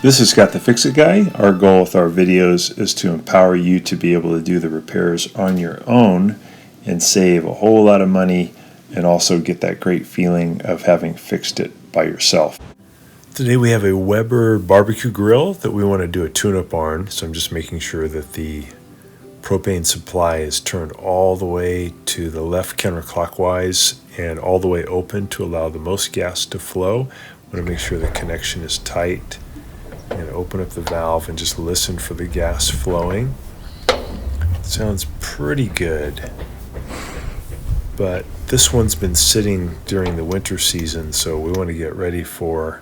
This is Scott the Fix-It Guy. Our goal with our videos is to empower you to be able to do the repairs on your own and save a whole lot of money and also get that great feeling of having fixed it by yourself. Today we have a Weber barbecue grill that we want to do a tune-up on, so I'm just making sure that the propane supply is turned all the way to the left counterclockwise and all the way open to allow the most gas to flow. I want to make sure the connection is tight. I'm going to open up the valve and just listen for the gas flowing. It sounds pretty good, but this one's been sitting during the winter season, so we want to get ready for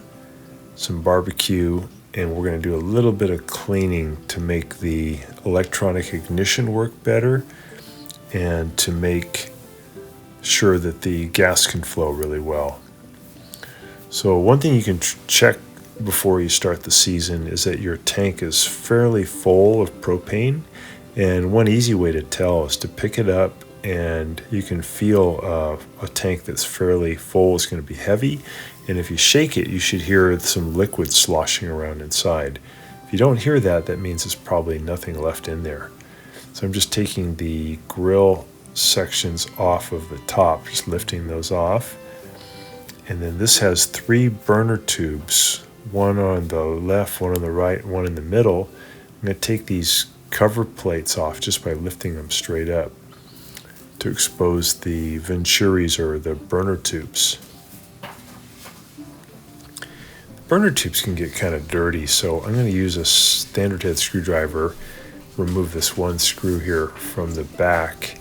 some barbecue, and we're going to do a little bit of cleaning to make the electronic ignition work better and to make sure that the gas can flow really well. So one thing you can check before you start the season is that your tank is fairly full of propane, and one easy way to tell is to pick it up and you can feel a tank that's fairly full is going to be heavy, and if you shake it you should hear some liquid sloshing around inside. If you don't hear that, that means there's probably nothing left in there. So I'm just taking the grill sections off of the top, just lifting those off, and then this has 3 burner tubes, one on the left, one on the right, one in the middle. I'm going to take these cover plates off just by lifting them straight up to expose the venturis or the burner tubes. The burner tubes can get kind of dirty, so I'm going to use a standard head screwdriver, remove this one screw here from the back,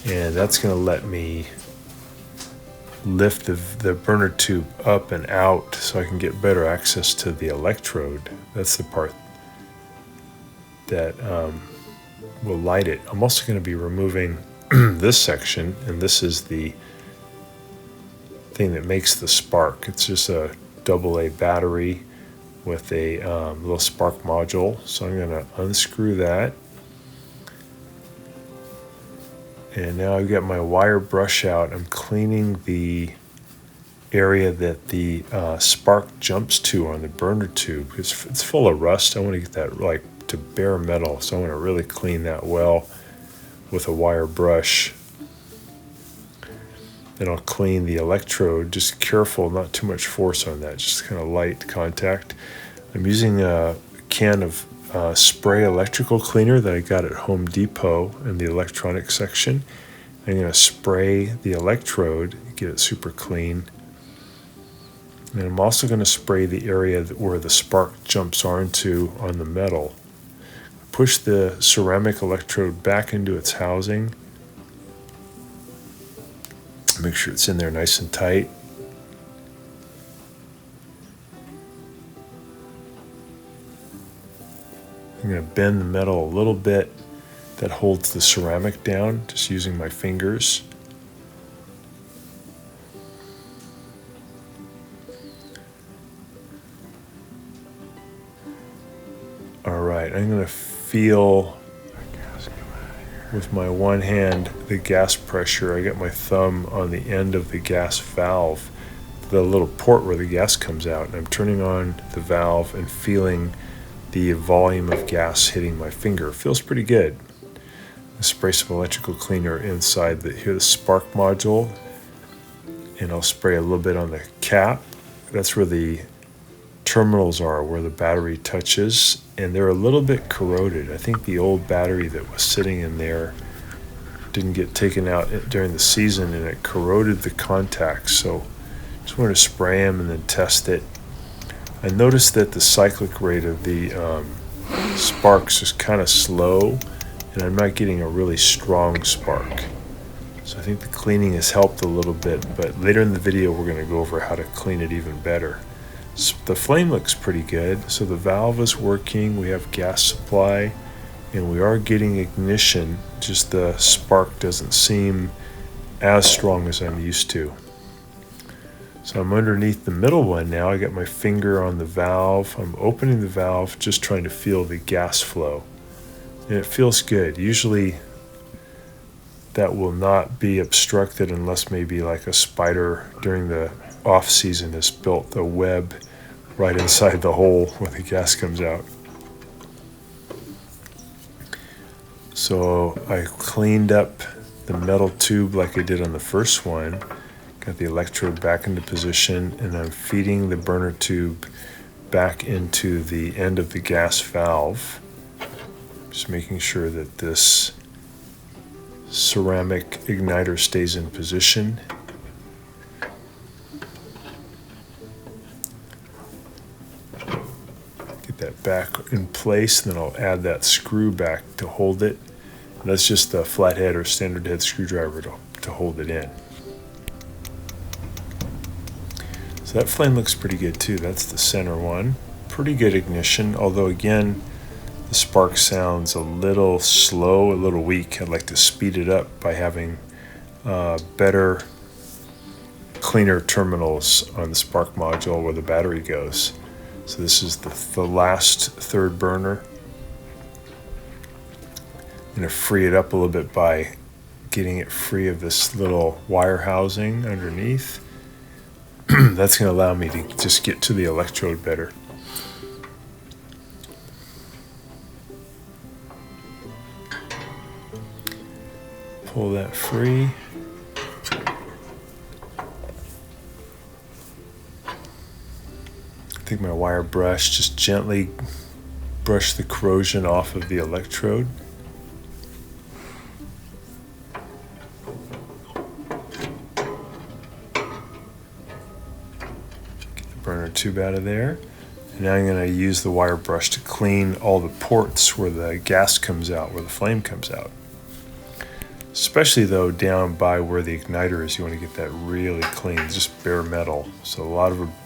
and that's going to let me lift the burner tube up and out so I can get better access to the electrode. That's the part that will light it. I'm also going to be removing this section, and this is the thing that makes the spark. It's just a AA battery with a little spark module. So I'm going to unscrew that. And now I've got my wire brush out. I'm cleaning the area that the spark jumps to on the burner tube. It's full of rust. I want to get that like to bare metal, so I want to really clean that well with a wire brush. Then I'll clean the electrode, just careful, not too much force on that, just kind of light contact. I'm using a can of spray electrical cleaner that I got at Home Depot in the electronics section. I'm going to spray the electrode, get it super clean. And I'm also going to spray the area where the spark jumps onto on the metal. Push the ceramic electrode back into its housing. Make sure it's in there nice and tight. I'm going to bend the metal a little bit that holds the ceramic down, just using my fingers. All right, I'm going to feel with my one hand the gas pressure. I got my thumb on the end of the gas valve, the little port where the gas comes out, and I'm turning on the valve and feeling the volume of gas hitting my finger. It feels pretty good. I spray some electrical cleaner inside the spark module, and I'll spray a little bit on the cap. That's where the terminals are, where the battery touches, and they're a little bit corroded. I think the old battery that was sitting in there didn't get taken out during the season, and it corroded the contacts. So just want to spray them and then test it. I noticed that the cyclic rate of the sparks is kind of slow, and I'm not getting a really strong spark. So I think the cleaning has helped a little bit, but later in the video we're going to go over how to clean it even better. So the flame looks pretty good, so the valve is working, we have gas supply, and we are getting ignition, just the spark doesn't seem as strong as I'm used to. So I'm underneath the middle one now. I got my finger on the valve. I'm opening the valve, just trying to feel the gas flow. And it feels good. Usually that will not be obstructed unless maybe like a spider during the off season has built a web right inside the hole where the gas comes out. So I cleaned up the metal tube like I did on the first one, got the electrode back into position, and I'm feeding the burner tube back into the end of the gas valve. Just making sure that this ceramic igniter stays in position. Get that back in place, and then I'll add that screw back to hold it. And that's just the flathead or standard head screwdriver to hold it in. So that flame looks pretty good too. That's the center one. Pretty good ignition, although again, the spark sounds a little slow, a little weak. I'd like to speed it up by having better, cleaner terminals on the spark module where the battery goes. So this is the last third burner. I'm going to free it up a little bit by getting it free of this little wire housing underneath. That's going to allow me to just get to the electrode better. Pull that free. Take my wire brush, just gently brush the corrosion off of the electrode. Get the burner tube out of there. And now I'm going to use the wire brush to clean all the ports where the gas comes out, where the flame comes out. Especially though down by where the igniter is, you want to get that really clean, just bare metal. So a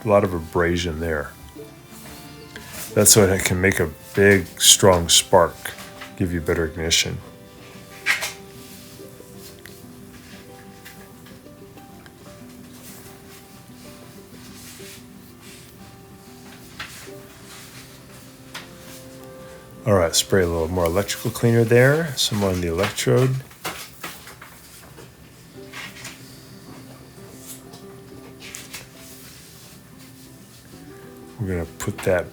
lot of abrasion there. That's so it can make a big, strong spark, give you better ignition. All right, spray a little more electrical cleaner there, some on the electrode. We're going to put that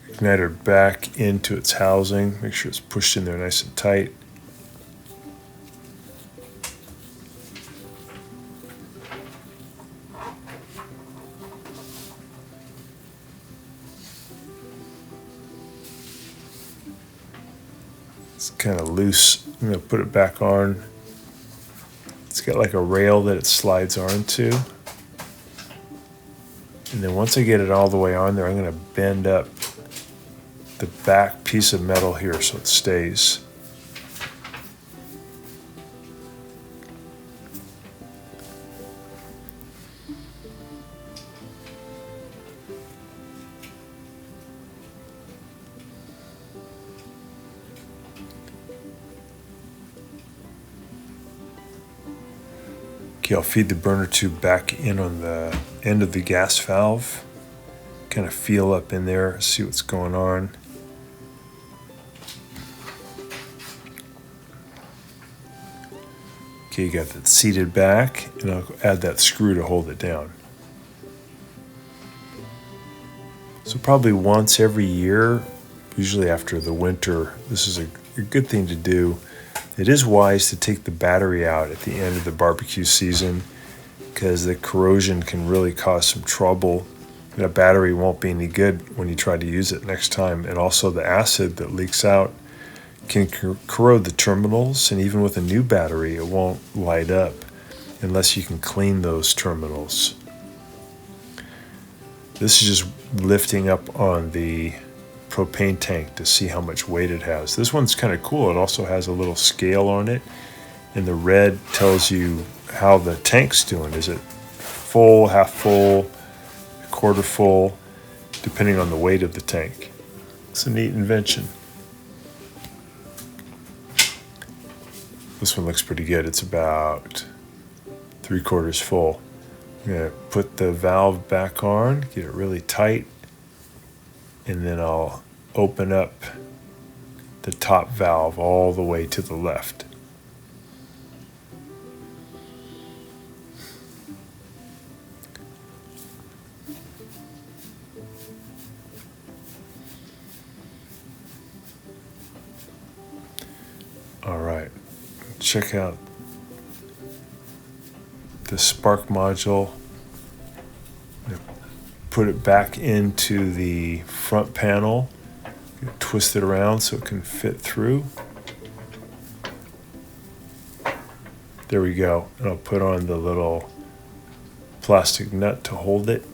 igniter back into its housing. Make sure it's pushed in there nice and tight. It's kind of loose. I'm going to put it back on. It's got like a rail that it slides onto. And then once I get it all the way on there, I'm going to bend up the back piece of metal here so it stays. Okay, I'll feed the burner tube back in on the end of the gas valve. Kind of feel up in there, see what's going on. Okay, you got that seated back, and I'll add that screw to hold it down. So probably once every year, usually after the winter, this is a good thing to do. It is wise to take the battery out at the end of the barbecue season because the corrosion can really cause some trouble. And a battery won't be any good when you try to use it next time. And also the acid that leaks out can corrode the terminals, and even with a new battery, it won't light up unless you can clean those terminals. This is just lifting up on the propane tank to see how much weight it has. This one's kind of cool. It also has a little scale on it, and the red tells you how the tank's doing. Is it full, half full, a quarter full, depending on the weight of the tank. It's a neat invention. This one looks pretty good. It's about 3/4 full. I'm going to put the valve back on, get it really tight, and then I'll open up the top valve all the way to the left. check out the spark module. Put it back into the front panel, twist it around so it can fit through. There we go. And I'll put on the little plastic nut to hold it.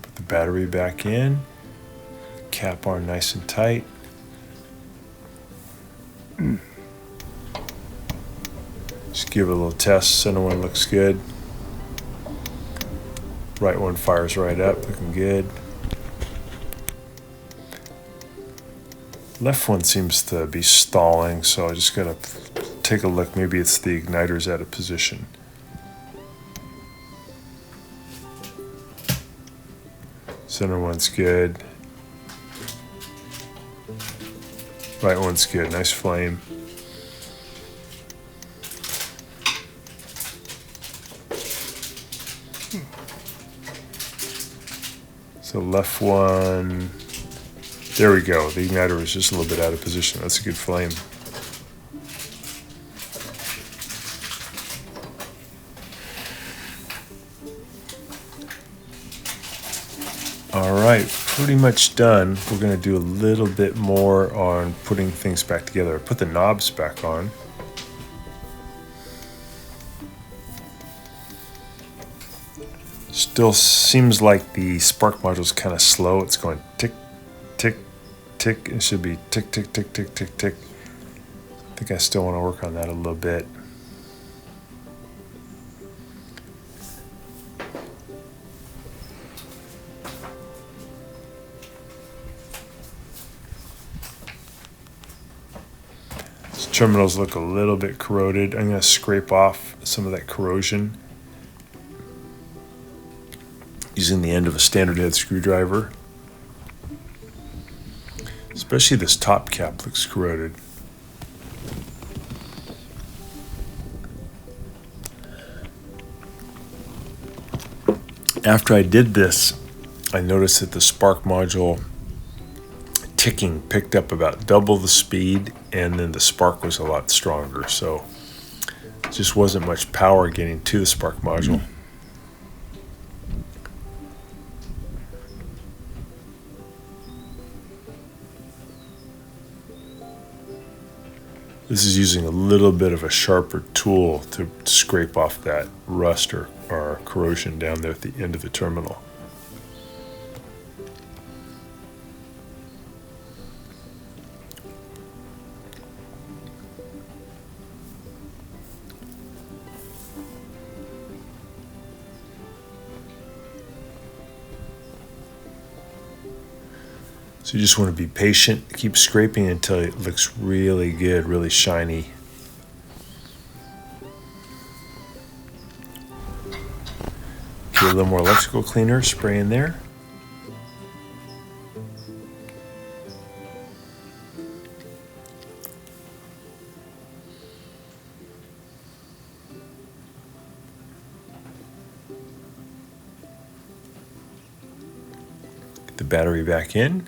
Put the battery back in, cap on nice and tight. Just give it a little test. Center one looks good. Right one fires right up, looking good. Left one seems to be stalling, so I just gotta take a look. Maybe it's the igniter's out of position. Center one's good. Right one's good, nice flame. So left one, there we go. The igniter is just a little bit out of position. That's a good flame. All right, pretty much done. We're gonna do a little bit more on putting things back together. Put the knobs back on. Still seems like the spark module is kind of slow. It's going tick, tick, tick. It should be tick, tick, tick, tick, tick, tick. I think I still want to work on that a little bit. These terminals look a little bit corroded. I'm going to scrape off some of that corrosion using the end of a standard head screwdriver. Especially this top cap looks corroded. After I did this, I noticed that the spark module ticking picked up about double the speed, and then the spark was a lot stronger. So it just wasn't much power getting to the spark module. This is using a little bit of a sharper tool to scrape off that rust or corrosion down there at the end of the terminal. So you just want to be patient, keep scraping until it looks really good, really shiny. Get a little more electrical cleaner, spray in there. Get the battery back in.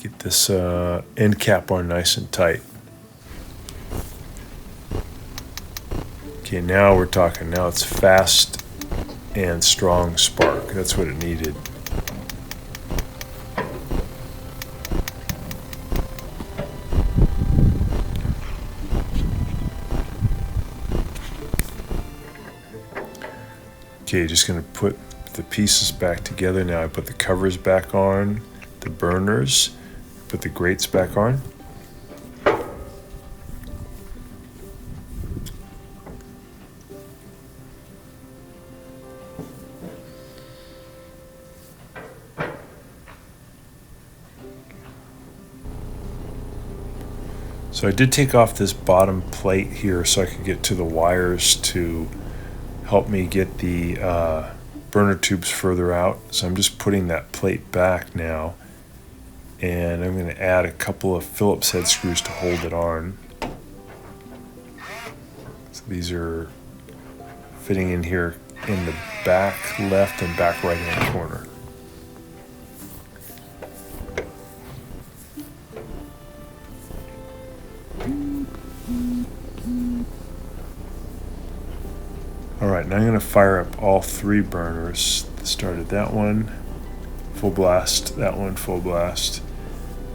Get this end cap on nice and tight. Okay, now we're talking. Now it's fast and strong spark. That's what it needed. Okay, just gonna put the pieces back together now. I put the covers back on, the burners. Put the grates back on. So I did take off this bottom plate here so I could get to the wires to help me get the burner tubes further out. So I'm just putting that plate back now. And I'm going to add a couple of Phillips head screws to hold it on. So these are fitting in here in the back left and back right hand corner. Alright, now I'm going to fire up all 3 burners. Started that one, full blast, that one full blast,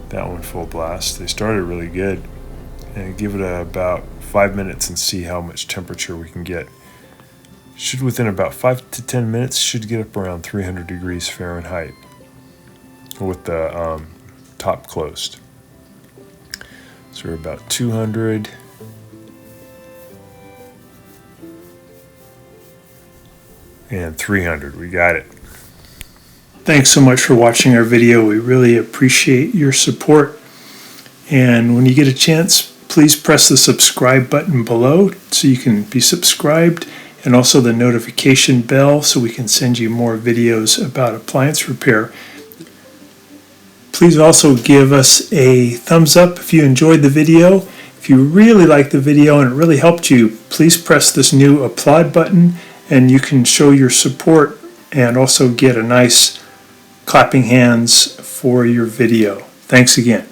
that one full blast. They started really good. And give it about 5 minutes and see how much temperature we can get. Should within about 5 to 10 minutes should get up around 300 degrees Fahrenheit with the top closed. So we're about 200. And 300. We got it. Thanks so much for watching our video. We really appreciate your support. And when you get a chance, please press the subscribe button below so you can be subscribed, and also the notification bell so we can send you more videos about appliance repair. Please also give us a thumbs up if you enjoyed the video. If you really liked the video and it really helped you, please press this new applaud button and you can show your support and also get a nice clapping hands for your video. Thanks again.